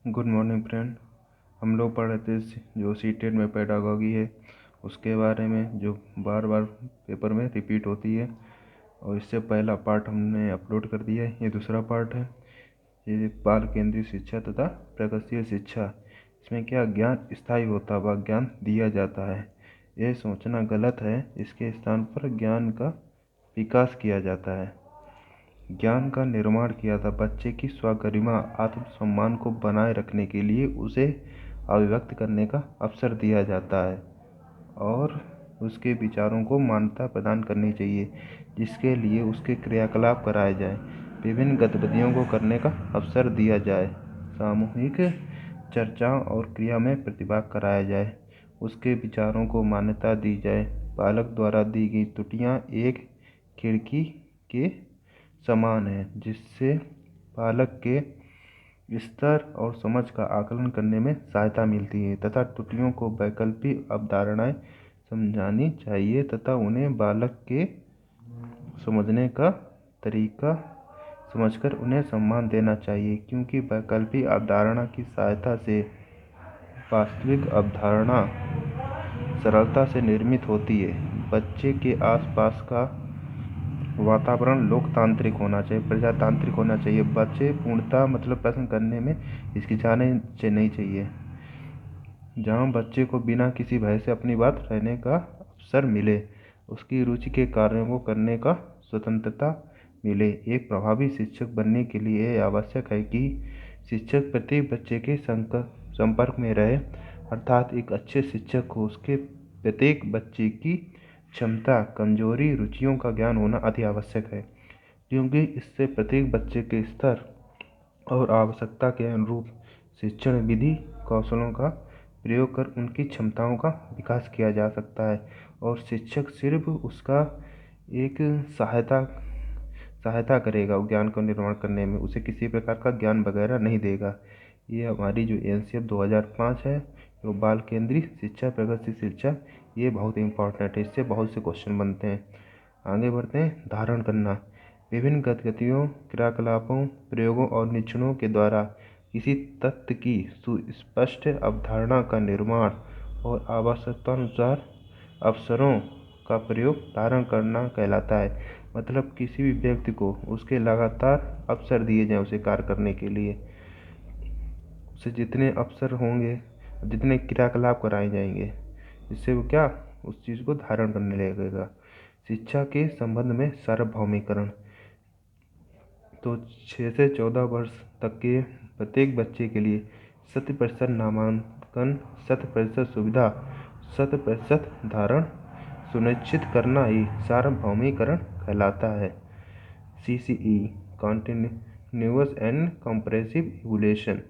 Good morning friend. हम लोग पढ़ रहे थे जो सीटेट में पेडागॉजी है उसके बारे में, जो बार बार पेपर में रिपीट होती है। और इससे पहला पार्ट हमने अपलोड कर दिया है, ये दूसरा पार्ट है। ये बाल केंद्रित शिक्षा तथा प्रगतिशील शिक्षा। इसमें क्या ज्ञान स्थायी होता व ज्ञान दिया जाता है, यह सोचना गलत है। इसके स्थान पर ज्ञान का विकास किया जाता है। ज्ञान का निर्माण किया था। बच्चे की स्वगरिमा आत्मसम्मान को बनाए रखने के लिए उसे अभिव्यक्त करने का अवसर दिया जाता है और उसके विचारों को मान्यता प्रदान करनी चाहिए, जिसके लिए उसके क्रियाकलाप कराए जाएं, विभिन्न गतिविधियों को करने का अवसर दिया जाए, सामूहिक चर्चाओं और क्रिया में प्रतिभाग कराया जाए, उसके विचारों को मान्यता दी जाए। बालक द्वारा दी गई त्रुटियां एक खिड़की के समान है, जिससे बालक के स्तर और समझ का आकलन करने में सहायता मिलती है तथा त्रुटियों को वैकल्पिक अवधारणाएं समझानी चाहिए तथा उन्हें बालक के समझने का तरीका समझकर उन्हें सम्मान देना चाहिए, क्योंकि वैकल्पिक अवधारणा की सहायता से वास्तविक अवधारणा सरलता से निर्मित होती है। बच्चे के आसपास का वातावरण लोकतांत्रिक होना चाहिए, प्रजातांत्रिक होना चाहिए। बच्चे पूर्णतः प्रश्न करने में हिचकिचाने नहीं चाहिए, जहाँ बच्चे को बिना किसी भय से अपनी बात कहने का अवसर मिले, उसकी रुचि के कार्यों को करने का स्वतंत्रता मिले। एक प्रभावी शिक्षक बनने के लिए यह आवश्यक है कि शिक्षक प्रत्येक बच्चे के संपर्क में रहे, अर्थात एक अच्छे शिक्षक को उसके प्रत्येक बच्चे की क्षमता, कमजोरी, रुचियों का ज्ञान होना अति आवश्यक है, क्योंकि इससे प्रत्येक बच्चे के स्तर और आवश्यकता के अनुरूप शिक्षण विधि कौशलों का प्रयोग कर उनकी क्षमताओं का विकास किया जा सकता है। और शिक्षक सिर्फ उसका एक सहायता करेगा ज्ञान को निर्माण करने में, उसे किसी प्रकार का ज्ञान वगैरह नहीं देगा। ये हमारी जो एनसीएफ 2005 है, जो बाल केंद्रित शिक्षा प्रगतिशील शिक्षा, ये बहुत इम्पोर्टेंट है। इससे बहुत से क्वेश्चन बनते हैं। आगे बढ़ते हैं। धारण करना। विभिन्न गतिविधियों, क्रियाकलापों, प्रयोगों और निरीक्षणों के द्वारा किसी तत्व की सुस्पष्ट अवधारणा का निर्माण और आवश्यकतानुसार अवसरों का प्रयोग धारण करना कहलाता है। मतलब किसी भी व्यक्ति को उसके लगातार अवसर दिए जाएं उसे कार्य करने के लिए, उसे जितने अवसर होंगे, जितने क्रियाकलाप कराए जाएंगे, जिससे वो क्या उस चीज़ को धारण करने लगेगा। शिक्षा के संबंध में सार्वभौमिकरण। तो 6 से 14 वर्ष तक के प्रत्येक बच्चे के लिए 100% नामांकन, 100% सुविधा, 100% धारण सुनिश्चित करना ही सार्वभौमिकरण कहलाता है। CCE continuous and comprehensive evaluation